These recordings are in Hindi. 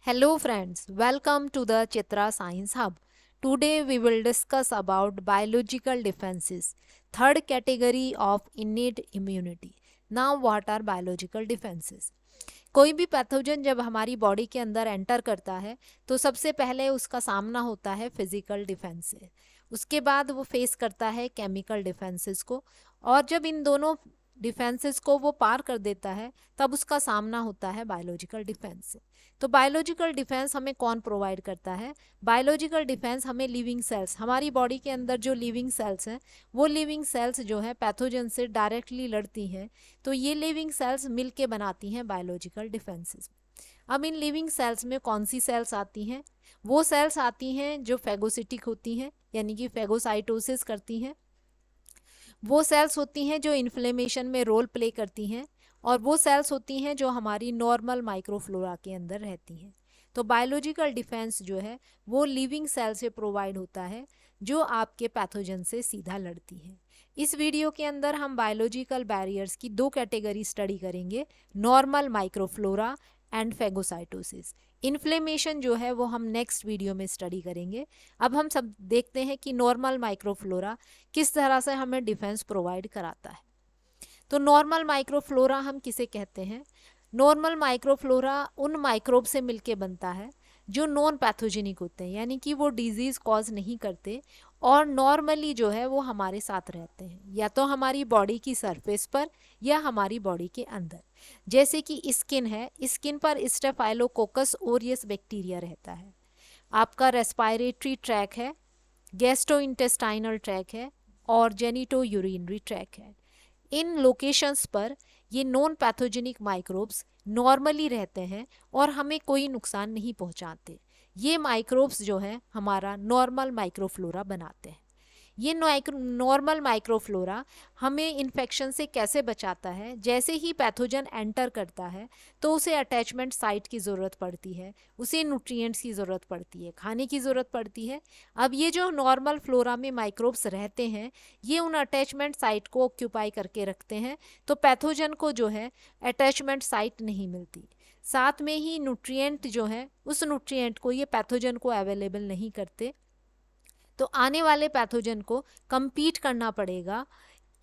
Hello friends, welcome to the Chitra Science Hub. Today we will discuss about biological defenses, third category of innate immunity. Now what are biological defenses? कोई भी पैथोजन जब हमारी बॉडी के अंदर एंटर करता है तो सबसे पहले उसका सामना होता है फिजिकल डिफेंस से। उसके बाद वो फेस करता है केमिकल डिफेंसेस को, और जब इन दोनों डिफेंसेस को वो पार कर देता है तब उसका सामना होता है बायोलॉजिकल डिफेंस से। तो बायोलॉजिकल डिफेंस हमें कौन प्रोवाइड करता है? बायोलॉजिकल डिफेंस हमें लिविंग सेल्स, हमारी बॉडी के अंदर जो लिविंग सेल्स हैं वो लिविंग सेल्स जो है पैथोजन से डायरेक्टली लड़ती हैं। तो ये लिविंग सेल्स मिलके बनाती हैं बायोलॉजिकल डिफेंसेस। अब इन लिविंग सेल्स में कौन सी सेल्स आती हैं? वो सेल्स आती हैं जो फेगोसिटिक होती हैं, यानी कि फेगोसाइटोसिस करती हैं। वो सेल्स होती हैं जो इन्फ्लेमेशन में रोल प्ले करती हैं, और वो सेल्स होती हैं जो हमारी नॉर्मल माइक्रोफ्लोरा के अंदर रहती हैं। तो बायोलॉजिकल डिफेंस जो है वो लिविंग सेल से प्रोवाइड होता है जो आपके पैथोजन से सीधा लड़ती हैं। इस वीडियो के अंदर हम बायोलॉजिकल बैरियर्स की दो कैटेगरी स्टडी करेंगे, normal microflora and phagocytosis. Inflammation जो है वो हम नेक्स्ट वीडियो में स्टडी करेंगे। अब हम सब देखते हैं कि नॉर्मल माइक्रोफ्लोरा किस तरह से हमें डिफेंस प्रोवाइड कराता है। तो नॉर्मल माइक्रोफ्लोरा हम किसे कहते हैं? नॉर्मल माइक्रोफ्लोरा उन माइक्रोब से मिलके बनता है जो नॉन पैथोजेनिक होते हैं, यानी कि वो डिजीज कॉज नहीं करते और नॉर्मली जो है वो हमारे साथ रहते हैं, या तो हमारी बॉडी की सरफेस पर या हमारी बॉडी के अंदर। जैसे कि स्किन है, स्किन पर स्टेफाइलोकोकस ओरियस बैक्टीरिया रहता है। आपका रेस्पायरेटरी ट्रैक है, गैस्ट्रोइंटेस्टाइनल ट्रैक है और जेनिटो यूरिनरी ट्रैक है। इन लोकेशंस पर ये नॉन पैथोजेनिक माइक्रोब्स नॉर्मली रहते हैं और हमें कोई नुकसान नहीं पहुंचाते। ये माइक्रोब्स जो है हमारा नॉर्मल माइक्रोफ्लोरा बनाते हैं। ये नॉर्मल माइक्रोफ्लोरा हमें इन्फेक्शन से कैसे बचाता है? जैसे ही पैथोजन एंटर करता है तो उसे अटैचमेंट साइट की ज़रूरत पड़ती है, उसे न्यूट्रिएंट्स की ज़रूरत पड़ती है, खाने की ज़रूरत पड़ती है। अब ये जो नॉर्मल फ्लोरा में माइक्रोब्स रहते हैं ये उन अटैचमेंट साइट को ऑक्यूपाई करके रखते हैं, तो पैथोजन को जो है अटैचमेंट साइट नहीं मिलती। साथ में ही न्यूट्रिएंट जो है उस न्यूट्रिएंट को ये पैथोजन को अवेलेबल नहीं करते, तो आने वाले पैथोजन को compete करना पड़ेगा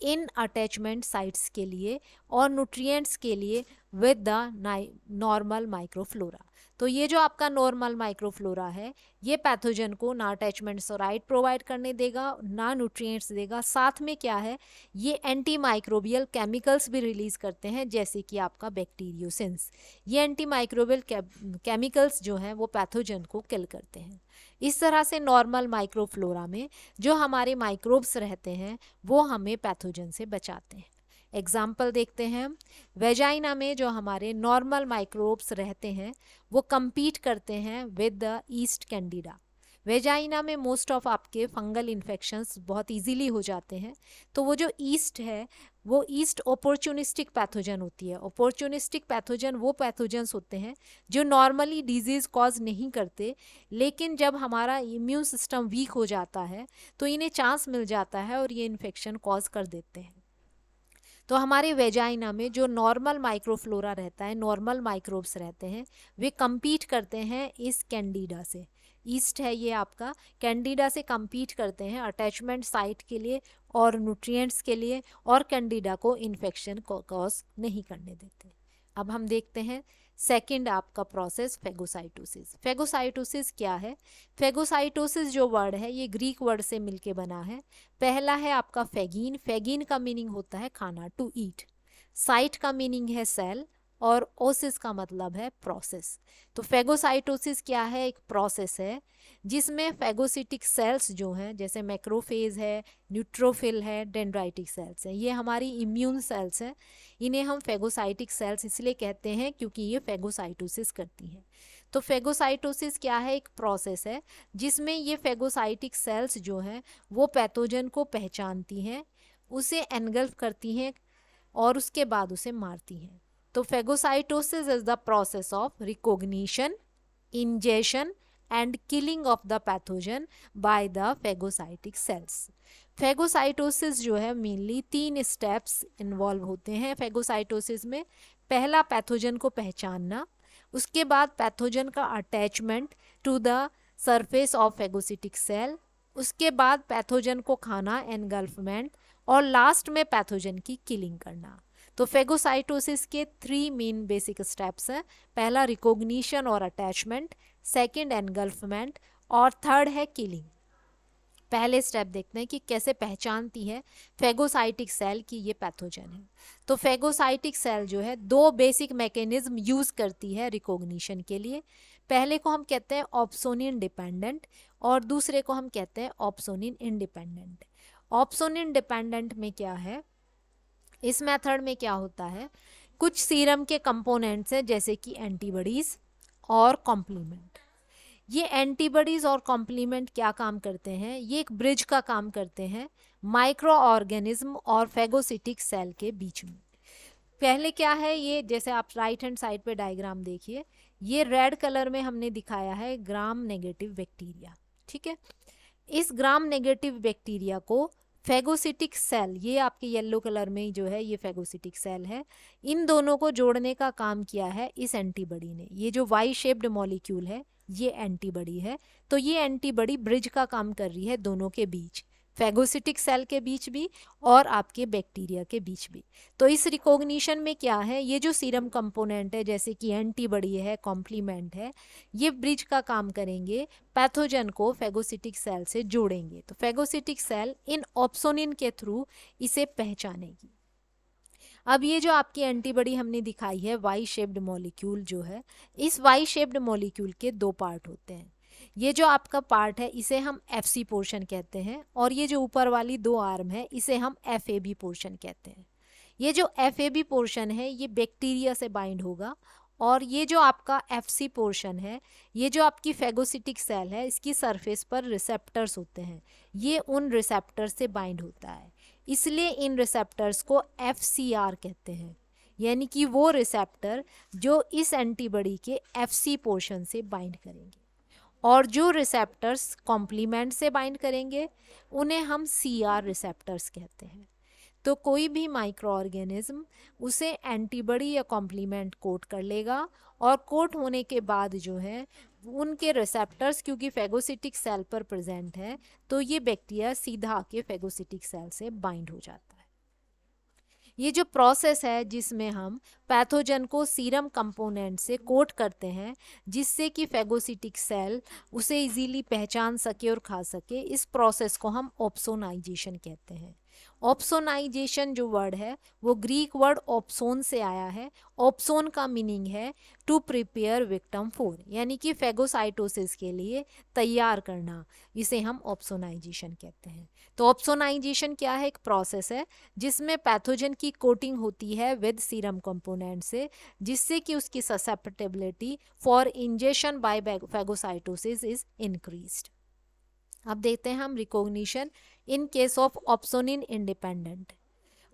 इन अटैचमेंट साइट्स के लिए और न्यूट्रिएंट्स के लिए विद द नॉर्मल माइक्रोफ्लोरा। तो ये जो आपका नॉर्मल माइक्रोफ्लोरा है ये पैथोजन को ना अटैचमेंट साइट प्रोवाइड करने देगा ना न्यूट्रिएंट्स देगा। साथ में क्या है, ये एंटी माइक्रोबियल केमिकल्स भी रिलीज करते हैं, जैसे कि आपका बैक्टीरियोसिंस। ये एंटी माइक्रोबियल केमिकल्स जो हैं वो पैथोजन को किल करते हैं। इस तरह से नॉर्मल माइक्रोफ्लोरा में जो हमारे माइक्रोब्स रहते हैं वो हमें पैथोजन से बचाते हैं। एग्जाम्पल देखते हैं हम। वेजाइना में जो हमारे नॉर्मल माइक्रोब्स रहते हैं वो compete करते हैं with the east Candida. Vagina में मोस्ट ऑफ आपके फंगल इन्फेक्शंस बहुत इजीली हो जाते हैं। तो वो जो ईस्ट है वो ईस्ट अपॉर्चुनिस्टिक पैथोजन होती है। अपॉर्चुनिस्टिक पैथोजन वो पैथोजन्स होते हैं जो नॉर्मली डिजीज़ कॉज नहीं करते, लेकिन जब हमारा इम्यून सिस्टम वीक हो जाता है तो इन्हें चांस मिल जाता है और ये इन्फेक्शन कॉज कर देते हैं। तो हमारे वेजाइना में जो नॉर्मल माइक्रोफ्लोरा रहता है, नॉर्मल माइक्रोब्स रहते हैं, वे compete करते हैं इस कैंडिडा से। ईस्ट है ये आपका, कैंडिडा से compete करते हैं अटैचमेंट साइट के लिए और न्यूट्रिएंट्स के लिए, और कैंडिडा को इन्फेक्शन को कॉज नहीं करने देते। अब हम देखते हैं सेकंड आपका प्रोसेस, फेगोसाइटोसिस। फेगोसाइटोसिस क्या है? फेगोसाइटोसिस जो वर्ड है ये ग्रीक वर्ड से मिलके बना है। पहला है आपका फेगीन। फेगीन का मीनिंग होता है खाना, टू ईट। साइट का मीनिंग है सेल, और ओसिस का मतलब है प्रोसेस। तो फेगोसाइटोसिस क्या है? एक प्रोसेस है जिसमें फेगोसिटिक सेल्स जो हैं, जैसे मैक्रोफेज है, न्यूट्रोफिल है, डेंड्राइटिक सेल्स हैं, ये हमारी इम्यून सेल्स हैं। इन्हें हम फेगोसाइटिक सेल्स इसलिए कहते हैं क्योंकि ये फेगोसाइटोसिस करती हैं। तो फेगोसाइटोसिस क्या है? एक प्रोसेस है जिसमें ये फेगोसाइटिक सेल्स जो हैं वो पैथोजन को पहचानती हैं, उसे एनगल्फ करती हैं और उसके बाद उसे मारती हैं। तो phagocytosis is the process of recognition, ingestion and killing of the pathogen by the phagocytic cells. Phagocytosis जो है मेनली 3 स्टेप्स इन्वॉल्व होते हैं फेगोसाइटोसिस में। पहला पैथोजन को पहचानना, उसके बाद पैथोजन का attachment to the surface of phagocytic cell, उसके बाद पैथोजन को खाना एनगल्फमेंट, और लास्ट में पैथोजन की किलिंग करना। तो फेगोसाइटोसिस के 3 मेन बेसिक स्टेप्स हैं। पहला रिकॉग्निशन और अटैचमेंट, सेकंड एनगल्फमेंट, और थर्ड है किलिंग। पहले स्टेप देखते हैं कि कैसे पहचानती है फेगोसाइटिक सेल की ये पैथोजन है। तो फेगोसाइटिक सेल जो है 2 बेसिक मैकेनिज्म यूज करती है रिकॉग्निशन के लिए। पहले को हम कहते हैं ऑप्सोनिन डिपेंडेंट और दूसरे को हम कहते हैं ऑप्सोनिन इंडिपेंडेंट। ऑप्सोनिन डिपेंडेंट में क्या है, इस मेथड में क्या होता है, कुछ सीरम के कंपोनेंट्स हैं जैसे कि एंटीबॉडीज और कॉम्प्लीमेंट। ये एंटीबॉडीज और कॉम्प्लीमेंट क्या काम करते हैं, ये एक ब्रिज का काम करते हैं माइक्रो ऑर्गेनिज्म और फेगोसिटिक सेल के बीच में। पहले क्या है, ये जैसे आप राइट हैंड साइड पे डायग्राम देखिए, ये रेड कलर में हमने दिखाया है ग्राम नेगेटिव बैक्टीरिया। ठीक है, इस ग्राम नेगेटिव बैक्टीरिया को फेगोसिटिक सेल, ये आपके येलो कलर में जो है ये फेगोसिटिक सेल है, इन दोनों को जोड़ने का काम किया है इस एंटीबॉडी ने। ये जो वाई शेप्ड मॉलिक्यूल है ये एंटीबॉडी है। तो ये एंटीबॉडी ब्रिज का काम कर रही है दोनों के बीच, फेगोसिटिक सेल के बीच भी और आपके बैक्टीरिया के बीच भी। तो इस रिकॉग्निशन में क्या है, ये जो सीरम कंपोनेंट है जैसे कि एंटीबॉडी है, कॉम्प्लीमेंट है, ये ब्रिज का काम करेंगे, पैथोजन को फेगोसिटिक सेल से जोड़ेंगे। तो फेगोसिटिक सेल इन ऑप्सोनिन के थ्रू इसे पहचानेगी। अब ये जो आपकी एंटीबॉडी हमने दिखाई है वाई शेप्ड मॉलिक्यूल जो है, इस वाई शेप्ड मॉलिक्यूल के 2 पार्ट होते हैं। ये जो आपका पार्ट है इसे हम एफसी पोर्शन कहते हैं और ये जो ऊपर वाली 2 आर्म है इसे हम एफएबी पोर्शन कहते हैं। ये जो एफएबी पोर्शन है ये बैक्टीरिया से बाइंड होगा और ये जो आपका एफसी पोर्शन है, ये जो आपकी फेगोसिटिक सेल है, इसकी सरफेस पर रिसेप्टर्स होते हैं, ये उन रिसेप्टर्स से बाइंड होता है, इसलिए इन रिसेप्टर्स को एफसीआर कहते हैं। यानी कि वो रिसेप्टर जो इस एंटीबॉडी के एफसी पोर्शन से बाइंड करेंगे और जो रिसेप्टर्स कॉम्प्लीमेंट से बाइंड करेंगे उन्हें हम सीआर रिसेप्टर्स कहते हैं। तो कोई भी माइक्रो ऑर्गेनिज्म उसे एंटीबॉडी या कॉम्प्लीमेंट कोट कर लेगा और कोट होने के बाद जो है उनके रिसेप्टर्स क्योंकि फेगोसिटिक सेल पर प्रेजेंट है तो ये बैक्टीरिया सीधा आके फेगोसिटिक सेल से बाइंड हो जाता है। ये जो प्रोसेस है जिसमें हम पैथोजन को सीरम कंपोनेंट से कोट करते हैं जिससे कि फेगोसिटिक सेल उसे इजीली पहचान सके और खा सके, इस प्रोसेस को हम ऑप्सोनाइजेशन कहते हैं। ऑप्सोनाइजेशन जो वर्ड है वो ग्रीक वर्ड ऑप्सोन से आया है। ऑप्सोन का मीनिंग है टू प्रिपेयर विक्टिम फॉर, यानी कि फेगोसाइटोसिस के लिए तैयार करना, इसे हम ऑप्सोनाइजेशन कहते हैं। तो ऑप्सोनाइजेशन क्या है, एक प्रोसेस है जिसमें पैथोजन की कोटिंग होती है विद सीरम कंपोनेंट से जिससे कि उसकी susceptibility for injection by phagocytosis is increased. अब देखते हैं हम recognition in case of opsonin independent.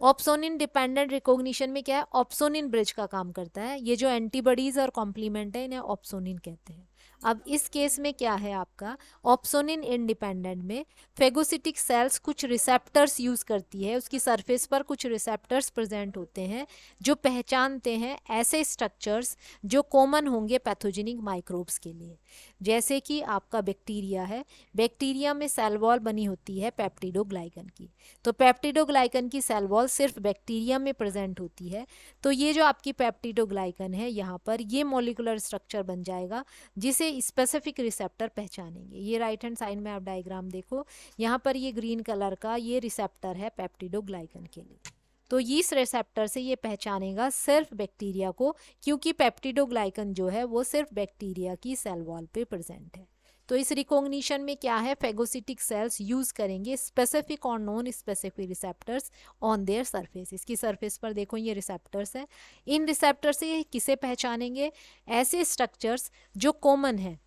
Opsonin dependent recognition में क्या है, ऑप्सोनिन ब्रिज का काम करता है। ये जो एंटीबॉडीज और कॉम्प्लीमेंट है इन्हें ऑप्सोनिन कहते हैं। अब इस केस में क्या है आपका ऑप्सोनिन इंडिपेंडेंट में फेगोसिटिक सेल्स कुछ रिसेप्टर्स यूज करती है, उसकी सरफेस पर कुछ रिसेप्टर्स प्रेजेंट होते हैं जो पहचानते हैं ऐसे स्ट्रक्चर्स जो कॉमन होंगे पैथोजेनिक माइक्रोब्स के लिए। जैसे कि आपका बैक्टीरिया है, बैक्टीरिया में सेल वॉल बनी होती है पेप्टिडोग्लाइकन की, तो पेप्टिडोग्लाइकन की सेल वॉल सिर्फ बैक्टीरिया में प्रेजेंट होती है। तो ये जो आपकी पेप्टिडोग्लाइकन है यहाँ पर ये मॉलिक्यूलर स्ट्रक्चर बन जाएगा जिसे स्पेसिफिक रिसेप्टर पहचानेंगे। ये राइट हैंड साइड में आप डायग्राम देखो, यहाँ पर ये ग्रीन कलर का ये रिसेप्टर है पेप्टिडोग्लाइकन के लिए। तो इस रिसेप्टर से ये पहचानेगा सिर्फ बैक्टीरिया को क्योंकि पेप्टिडोग्लाइकन जो है वो सिर्फ बैक्टीरिया की सेल वॉल पे प्रेजेंट है। तो इस रिकॉग्निशन में क्या है, फेगोसिटिक सेल्स यूज करेंगे स्पेसिफिक और non specific receptors on their surface. इसकी सरफेस पर देखो ये रिसेप्टर्स है, इन रिसेप्टर से ये किसे पहचानेंगे, ऐसे स्ट्रक्चर्स जो कॉमन है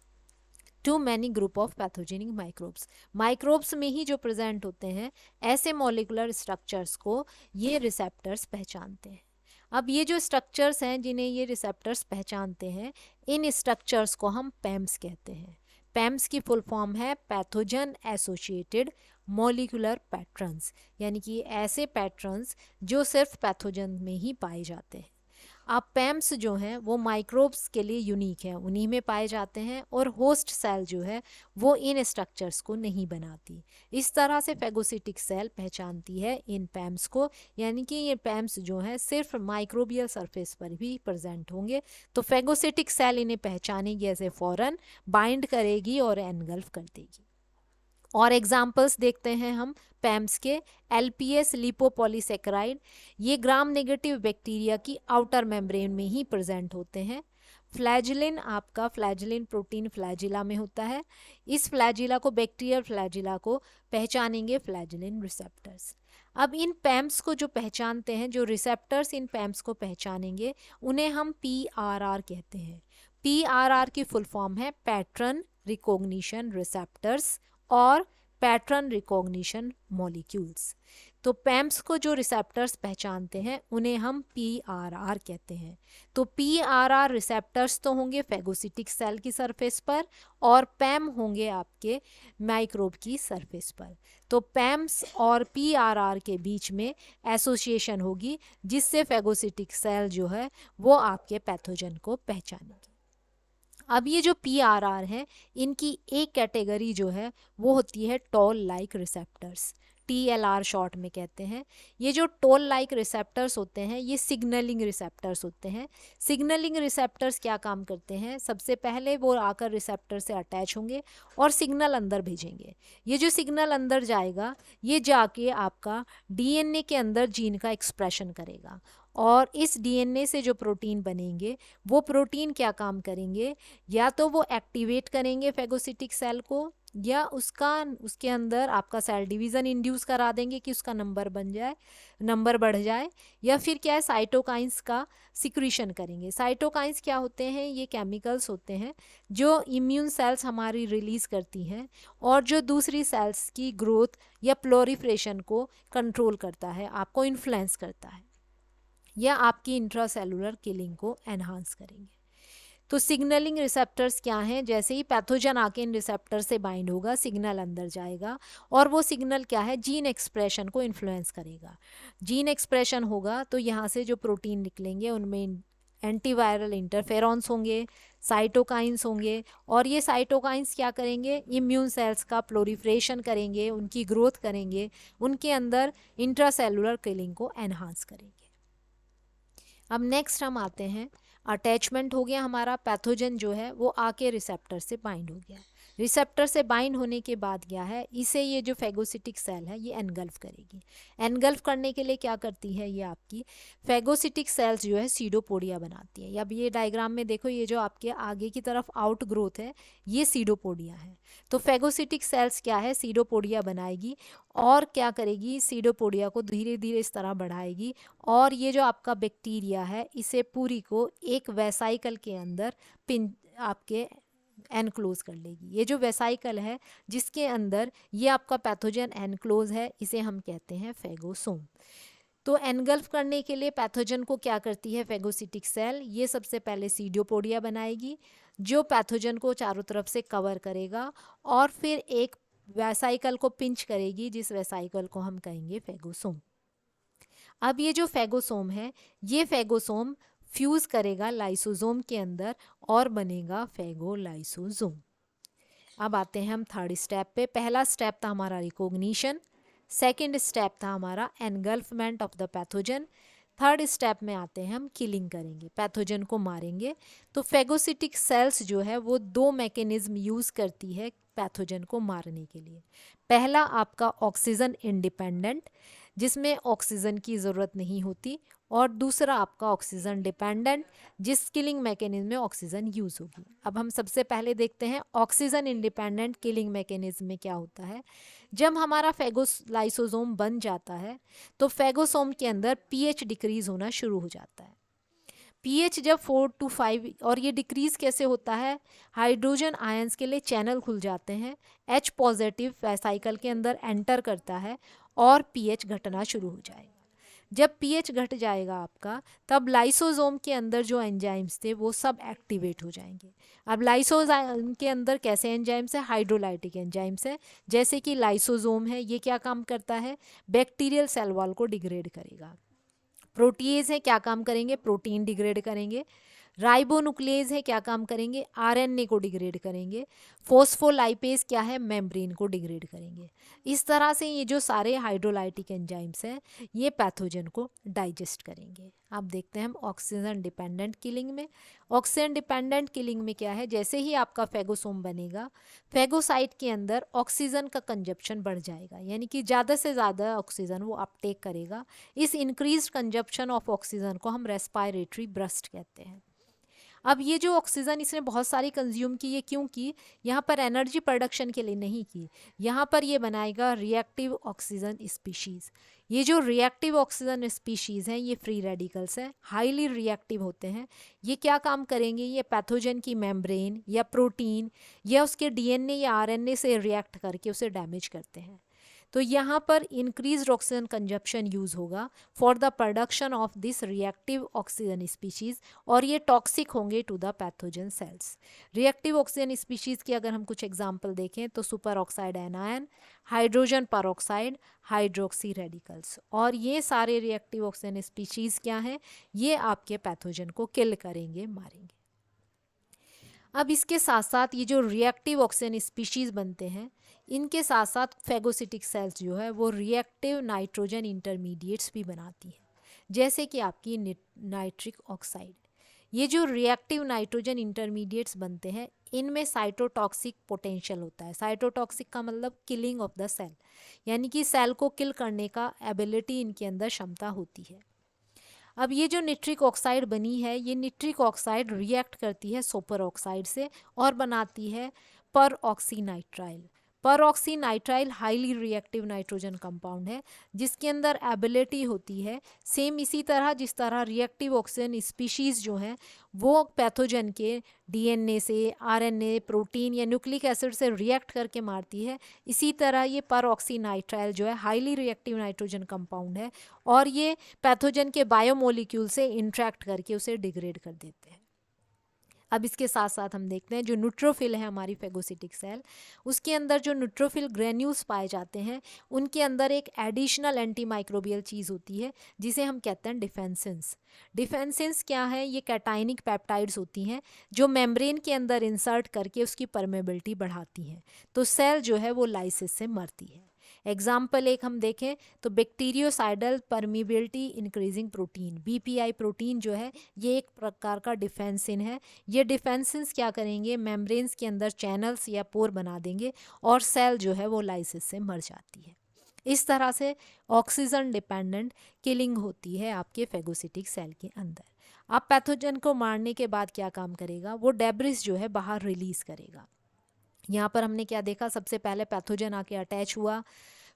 to many group of pathogenic microbes. Microbes में ही जो प्रेजेंट होते हैं ऐसे मॉलिक्यूलर स्ट्रक्चर्स को ये रिसेप्टर्स पहचानते हैं। अब ये जो स्ट्रक्चर्स हैं जिन्हें ये रिसेप्टर्स पहचानते हैं इन स्ट्रक्चर्स को हम पैम्स कहते हैं। पैम्स की फुल फॉर्म है पैथोजन एसोसिएटेड मॉलिक्यूलर पैटर्न्स, यानी कि ऐसे पैटर्न्स जो सिर्फ पैथोजन में ही पाए जाते हैं। अब पैम्स जो हैं वो माइक्रोब्स के लिए यूनिक है, उन्हीं में पाए जाते हैं, और होस्ट सेल जो है वो इन स्ट्रक्चर्स को नहीं बनाती। इस तरह से फेगोसिटिक सेल पहचानती है इन पैम्स को, यानी कि ये पैम्स जो हैं सिर्फ माइक्रोबियल सरफेस पर भी प्रेजेंट होंगे। तो फेगोसिटिक सेल इन्हें पहचानेगी ऐसे फौरन, बाइंड करेगी और एनगल्फ कर देगी। और एग्जाम्पल्स देखते हैं हम पैम्स के। एलपीएस लिपोपॉलीसेकेराइड, ये ग्राम नेगेटिव बैक्टीरिया की आउटर मेम्ब्रेन में ही प्रेजेंट होते हैं। फ्लैजिलिन, आपका फ्लैजिलिन प्रोटीन फ्लैजिला में होता है। इस फ्लैजिला को, बैक्टीरियल फ्लैजिला को पहचानेंगे फ्लैजिलिन रिसेप्टर्स। अब इन पैम्स को जो पहचानते हैं, जो रिसेप्टर्स इन पैम्स को पहचानेंगे, उन्हें हम पीआरआर कहते हैं। पीआरआर की फुल फॉर्म है पैटर्न रिकॉग्निशन रिसेप्टर्स और पैटर्न रिकॉग्निशन मॉलिक्यूल्स। तो पैम्स को जो रिसेप्टर्स पहचानते हैं उन्हें हम पीआरआर कहते हैं। तो पीआरआर रिसेप्टर्स तो होंगे फेगोसिटिक सेल की सरफेस पर, और पैम होंगे आपके माइक्रोब की सरफेस पर। तो पैम्स और पीआरआर के बीच में एसोसिएशन होगी, जिससे फेगोसिटिक सेल जो है वो आपके पैथोजन को पहचानेगी। अब ये जो पीआरआर है, इनकी एक कैटेगरी जो है वो होती है toll like receptors, TLR short में कहते हैं। ये जो टोल लाइक रिसेप्टर्स होते हैं ये सिग्नलिंग रिसेप्टर्स होते हैं। सिग्नलिंग रिसेप्टर्स क्या काम करते हैं? सबसे पहले वो आकर रिसेप्टर से अटैच होंगे और सिग्नल अंदर भेजेंगे। ये जो सिग्नल अंदर जाएगा, ये जाके आपका डीएनए के अंदर जीन का एक्सप्रेशन करेगा, और इस डीएनए से जो प्रोटीन बनेंगे वो प्रोटीन क्या काम करेंगे? या तो वो एक्टिवेट करेंगे फेगोसिटिक सेल को, या उसके अंदर आपका सेल डिवीज़न इंड्यूस करा देंगे कि उसका नंबर बढ़ जाए, या फिर क्या है, साइटोकाइंस का सिक्रीशन करेंगे। साइटोकाइंस क्या होते हैं? ये केमिकल्स होते हैं जो इम्यून सेल्स हमारी रिलीज़ करती हैं, और जो दूसरी सेल्स की ग्रोथ या प्लोरिफ्रेशन को कंट्रोल करता है, आपको इन्फ्लुएंस करता है, या आपकी इंट्रासेलुलर किलिंग को एनहांस करेंगे। तो सिग्नलिंग रिसेप्टर्स क्या हैं? जैसे ही पैथोजन आके इन रिसेप्टर से बाइंड होगा, सिग्नल अंदर जाएगा, और वो सिग्नल क्या है? जीन एक्सप्रेशन को इन्फ्लुएंस करेगा। जीन एक्सप्रेशन होगा तो यहाँ से जो प्रोटीन निकलेंगे उनमें एंटीवायरल इंटरफेरॉन्स होंगे, साइटोकाइंस होंगे, और ये साइटोकाइंस क्या करेंगे? इम्यून सेल्स का प्लोरिफ्रेशन करेंगे, उनकी ग्रोथ करेंगे, उनके अंदर इंट्रासेलुलर किलिंग को एनहांस करेंगे। अब नेक्स्ट हम आते हैं, अटैचमेंट हो गया हमारा, पैथोजन जो है वो आके रिसेप्टर से बाइंड हो गया। रिसेप्टर से बाइंड होने के बाद क्या है, इसे ये जो फेगोसिटिक सेल है ये एनगल्फ करेगी। एनगल्फ करने के लिए क्या करती है, ये आपकी फेगोसिटिक सेल्स जो है सीडोपोडिया बनाती है। अब ये डायग्राम में देखो, ये जो आपके आगे की तरफ आउट ग्रोथ है ये सीडोपोडिया है। तो फेगोसिटिक सेल्स क्या है, सीडोपोडिया बनाएगी, और क्या करेगी, सीडोपोडिया को धीरे धीरे इस तरह बढ़ाएगी, और ये जो आपका बैक्टीरिया है इसे पूरी को एक वेसाइकल के अंदर पिन आपके एनक्लोज कर लेगी। ये जो वेसाइकल है जिसके अंदर ये आपका पैथोजन एनक्लोज है, इसे हम कहते हैं फेगोसोम। तो एनगल्फ करने के लिए पैथोजन को क्या करती है फेगोसिटिक सेल, ये सबसे पहले सीडोपोडिया बनाएगी जो पैथोजन को चारों तरफ से कवर करेगा, और फिर एक वेसाइकल को पिंच करेगी, जिस वेसाइकल को हम कहेंगे फेगोसोम। अब ये जो फेगोसोम है, ये फेगोसोम फ्यूज करेगा लाइसोसोम के अंदर और बनेगा फेगोलाइसोसोम। अब आते हैं हम थर्ड स्टेप पे। पहला स्टेप था हमारा रिकॉग्निशन, सेकंड स्टेप था हमारा engulfment of the pathogen, third step में आते हैं हम किलिंग करेंगे, पैथोजन को मारेंगे। तो फेगोसिटिक सेल्स जो है वो दो मैकेनिज्म यूज़ करती है पैथोजन को मारने के लिए। पहला आपका ऑक्सीजन इंडिपेंडेंट, जिसमें ऑक्सीजन की ज़रूरत नहीं होती, और दूसरा आपका ऑक्सीजन डिपेंडेंट, जिस किलिंग मैकेनिज्म में ऑक्सीजन यूज़ होगी। अब हम सबसे पहले देखते हैं ऑक्सीजन इंडिपेंडेंट किलिंग मैकेनिज्म में क्या होता है। जब हमारा फेगोलाइसोसोम बन जाता है तो फेगोसोम के अंदर पीएच डिक्रीज होना शुरू हो जाता है। पीएच जब 4 to 5, और ये डिक्रीज कैसे होता है, हाइड्रोजन आयंस के लिए चैनल खुल जाते हैं, H पॉजिटिव वेसाइकल के अंदर एंटर करता है और पीएच घटना शुरू हो जाएगा। जब पीएच घट जाएगा आपका, तब लाइसोसोम के अंदर जो एंजाइम्स थे वो सब एक्टिवेट हो जाएंगे। अब लाइसोसोम के अंदर कैसे एंजाइम्स है, हाइड्रोलाइटिक एंजाइम्स है। जैसे कि लाइसोसोम है, ये क्या काम करता है, बैक्टीरियल सेल वॉल को डिग्रेड करेगा। प्रोटीएज है, क्या काम करेंगे, प्रोटीन डिग्रेड करेंगे। राइबोन्यूक्लिएज है, क्या काम करेंगे, आरएनए को डिग्रेड करेंगे। फोस्फोलाइपेज क्या है, मेम्ब्रेन को डिग्रेड करेंगे। इस तरह से ये जो सारे हाइड्रोलाइटिक एंजाइम्स हैं ये पैथोजन को डाइजेस्ट करेंगे। अब देखते हैं हम ऑक्सीजन डिपेंडेंट किलिंग में। ऑक्सीजन डिपेंडेंट किलिंग में क्या है, जैसे ही आपका फेगोसोम बनेगा, फेगोसाइट के अंदर ऑक्सीजन का कंजप्शन बढ़ जाएगा, यानी कि ज़्यादा से ज़्यादा ऑक्सीजन वो अपटेक करेगा। इस इंक्रीज कंजप्शन ऑफ ऑक्सीजन को हम रेस्पायरेटरी ब्रस्ट कहते हैं। अब ये जो ऑक्सीजन इसने बहुत सारी कंज्यूम की, ये क्यों की, यहाँ पर एनर्जी प्रोडक्शन के लिए नहीं की, यहाँ पर ये बनाएगा रिएक्टिव ऑक्सीजन स्पीशीज़। ये जो रिएक्टिव ऑक्सीजन स्पीशीज़ हैं ये फ्री रेडिकल्स हैं, हाईली रिएक्टिव होते हैं। ये क्या काम करेंगे, ये पैथोजन की मेम्ब्रेन या प्रोटीन या उसके डीएनए या आरएनए से रिएक्ट करके उसे डैमेज करते हैं। तो यहाँ पर इंक्रीज ऑक्सीजन कंजप्शन यूज़ होगा for the production of this reactive oxygen species, और ये टॉक्सिक होंगे to the pathogen cells. Reactive oxygen species की अगर हम कुछ एग्जांपल देखें तो super oxide anion, hydrogen peroxide, hydroxy radicals, और ये सारे रिएक्टिव ऑक्सीजन स्पीशीज़ क्या हैं, ये आपके पैथोजन को किल करेंगे, मारेंगे। अब इसके साथ साथ ये जो रिएक्टिव ऑक्सीजन स्पीशीज़ बनते हैं, इनके साथ साथ फेगोसिटिक सेल्स जो है वो रिएक्टिव नाइट्रोजन इंटरमीडिएट्स भी बनाती हैं, जैसे कि आपकी नाइट्रिक ऑक्साइड। ये जो रिएक्टिव नाइट्रोजन इंटरमीडिएट्स बनते हैं इनमें साइटोटॉक्सिक पोटेंशियल होता है। साइटोटॉक्सिक का मतलब किलिंग ऑफ द सेल, यानी कि सेल को किल करने का एबिलिटी इनके अंदर क्षमता होती है। अब ये जो निट्रिक ऑक्साइड बनी है, ये निट्रिक ऑक्साइड रिएक्ट करती है सुपर ऑक्साइड से और बनाती है पर ऑक्सीनाइट्राइल। पर ऑक्सीनाइट्राइल हाईली रिएक्टिव नाइट्रोजन कंपाउंड है जिसके अंदर एबिलिटी होती है सेम इसी तरह जिस तरह रिएक्टिव ऑक्सीजन स्पीशीज़ जो हैं वो पैथोजन के डीएनए से, आरएनए, प्रोटीन या न्यूक्लिक एसिड से रिएक्ट करके मारती है। इसी तरह ये पर ऑक्सीनाइट्राइल जो है हाईली रिएक्टिव नाइट्रोजन कंपाउंड है और ये पैथोजन के बायोमोलिक्यूल से इंट्रैक्ट करके उसे डिग्रेड कर देते हैं। अब इसके साथ साथ हम देखते हैं जो न्यूट्रोफिल है हमारी फेगोसिटिक सेल, उसके अंदर जो न्यूट्रोफिल ग्रेन्यूल्स पाए जाते हैं उनके अंदर एक एडिशनल एंटी माइक्रोबियल चीज़ होती है जिसे हम कहते हैं डिफेंसेंस। डिफेंसेंस क्या है, ये कैटाइनिक पेप्टाइड्स होती हैं जो मेम्ब्रेन के अंदर इंसर्ट करके उसकी परमेबिलिटी बढ़ाती हैं, तो सेल जो है वो लाइसिस से मरती है। एग्जाम्पल एक हम देखें तो bacteriocidal permeability increasing protein, BPI protein जो है ये एक प्रकार का डिफेंसिन है। ये डिफेंसिन्स क्या करेंगे, मेम्ब्रेन्स के अंदर चैनल्स या पोर बना देंगे और सेल जो है वो लाइसिस से मर जाती है। इस तरह से ऑक्सीजन डिपेंडेंट किलिंग होती है आपके फेगोसिटिक सेल के अंदर। अब पैथोजन को मारने के बाद क्या काम करेगा, वो डेब्रिस जो है बाहर रिलीज करेगा। यहाँ पर हमने क्या देखा, सबसे पहले पैथोजन आके अटैच हुआ,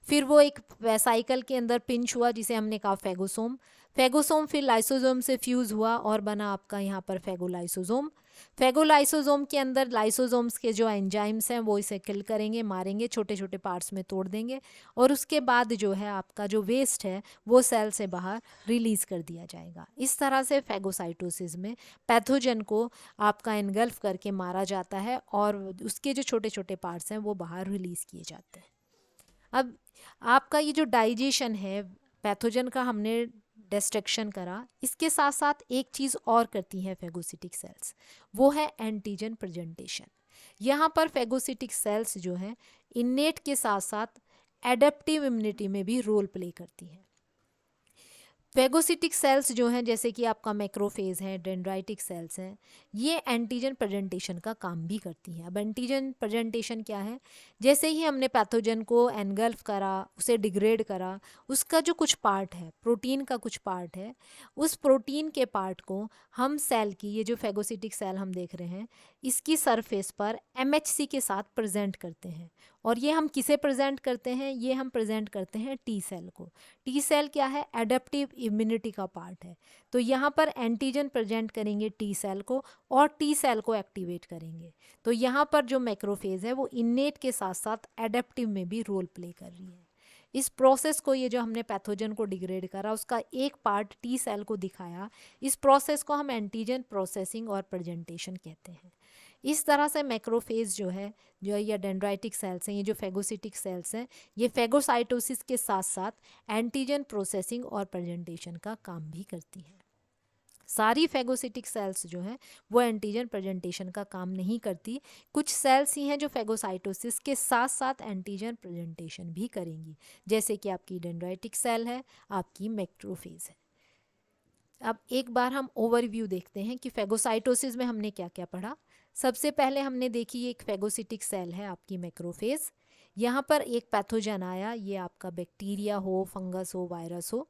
फिर वो एक साइकिल के अंदर पिंच हुआ जिसे हमने कहा फेगोसोम। फेगोसोम फिर लाइसोसोम से फ्यूज़ हुआ और बना आपका यहाँ पर फेगोलाइसोसोम। फेगोलाइसोसोम के अंदर लाइसोसोम्स के जो एंजाइम्स हैं वो इसे किल करेंगे, मारेंगे, छोटे छोटे पार्ट्स में तोड़ देंगे और उसके बाद जो है आपका जो वेस्ट है वो सेल से बाहर रिलीज़ कर दिया जाएगा। इस तरह से फेगोसाइटोसिस में पैथोजन को आपका एनगल्फ करके मारा जाता है और उसके जो छोटे छोटे पार्ट्स हैं वो बाहर रिलीज़ किए जाते हैं। अब आपका ये जो डाइजेशन है पैथोजन का हमने डिस्ट्रक्शन करा, इसके साथ साथ एक चीज़ और करती हैं फेगोसिटिक सेल्स, वो है एंटीजन प्रेजेंटेशन। यहाँ पर फेगोसिटिक सेल्स जो हैं इन्नेट के साथ साथ एडेप्टिव इम्यूनिटी में भी रोल प्ले करती हैं। फेगोसिटिक सेल्स जो हैं जैसे कि आपका मैक्रोफेज है, डेंड्राइटिक सेल्स हैं, ये एंटीजन प्रेजेंटेशन का काम भी करती हैं। अब एंटीजन प्रेजेंटेशन क्या है, जैसे ही हमने पैथोजन को एनगल्फ करा, उसे डिग्रेड करा, उसका जो कुछ पार्ट है, प्रोटीन का कुछ पार्ट है, उस प्रोटीन के पार्ट को हम सेल की, ये जो फेगोसिटिक सेल हम देख रहे हैं, इसकी सरफेस पर MHC के साथ प्रेजेंट करते हैं। और ये हम किसे प्रेजेंट करते हैं, ये हम प्रेजेंट करते हैं टी सेल को। टी सेल क्या है, एडेप्टिव इम्यूनिटी का पार्ट है। तो यहाँ पर एंटीजन प्रेजेंट करेंगे टी सेल को और टी सेल को एक्टिवेट करेंगे। तो यहाँ पर जो मैक्रोफेज है वो इन्नेट के साथ साथ एडेप्टिव में भी रोल प्ले कर रही है। इस प्रोसेस को, ये जो हमने पैथोजन को डिग्रेड करा उसका एक पार्ट टी सेल को दिखाया, इस प्रोसेस को हम एंटीजन प्रोसेसिंग और प्रेजेंटेशन कहते हैं। इस तरह से मैक्रोफेज जो है या डेंड्राइटिक सेल्स हैं, ये जो फेगोसिटिक सेल्स हैं, ये फेगोसाइटोसिस के साथ साथ एंटीजन प्रोसेसिंग और प्रेजेंटेशन का काम भी करती हैं। सारी फेगोसिटिक सेल्स जो हैं वो एंटीजन प्रेजेंटेशन का काम नहीं करती, कुछ सेल्स ही हैं जो फेगोसाइटोसिस के साथ साथ एंटीजन प्रेजेंटेशन भी करेंगी, जैसे कि आपकी डेंड्राइटिक सेल है, आपकी मैक्रोफेज है। अब एक बार हम ओवरव्यू देखते हैं कि फेगोसाइटोसिस में हमने क्या क्या पढ़ा। सबसे पहले हमने देखी एक फेगोसिटिक सेल है आपकी मैक्रोफेज। यहाँ पर एक पैथोजन आया, ये आपका बैक्टीरिया हो, फंगस हो, वायरस हो।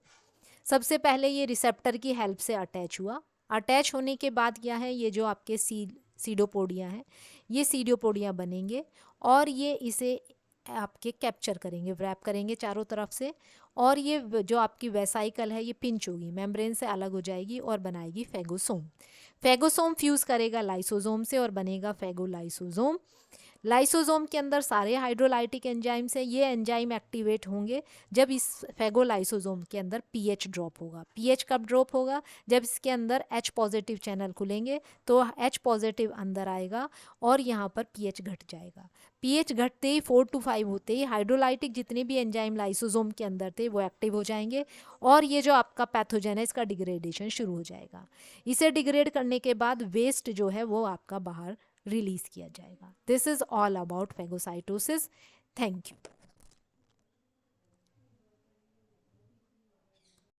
सबसे पहले ये रिसेप्टर की हेल्प से अटैच हुआ। अटैच होने के बाद क्या है, ये जो आपके सीडोपोडिया हैं, ये सीडोपोडिया बनेंगे और ये इसे आपके कैप्चर करेंगे, व्रैप करेंगे चारों तरफ से, और ये जो आपकी वेसाइकल है ये पिंच होगी, मेम्ब्रेन से अलग हो जाएगी और बनाएगी फेगोसोम। फेगोसोम फ्यूज करेगा लाइसोसोम से और बनेगा फेगोलाइसोसोम। लाइसोसोम के अंदर सारे हाइड्रोलाइटिक एंजाइम्स हैं, ये एंजाइम एक्टिवेट होंगे जब इस फेगोलाइसोसोम के अंदर पीएच ड्रॉप होगा। पीएच कब ड्रॉप होगा, जब इसके अंदर एच पॉजिटिव चैनल खुलेंगे तो एच पॉजिटिव अंदर आएगा और यहाँ पर पीएच घट जाएगा। पीएच घटते ही 4 to 5 होते ही हाइड्रोलाइटिक जितने भी एंजाइम लाइसोसोम के अंदर थे वो एक्टिव हो जाएंगे और ये जो आपका पैथोजन है इसका डिग्रेडेशन शुरू हो जाएगा। इसे डिग्रेड करने के बाद वेस्ट जो है वो आपका बाहर रिलीज किया जाएगा। This is all about phagocytosis. Thank you.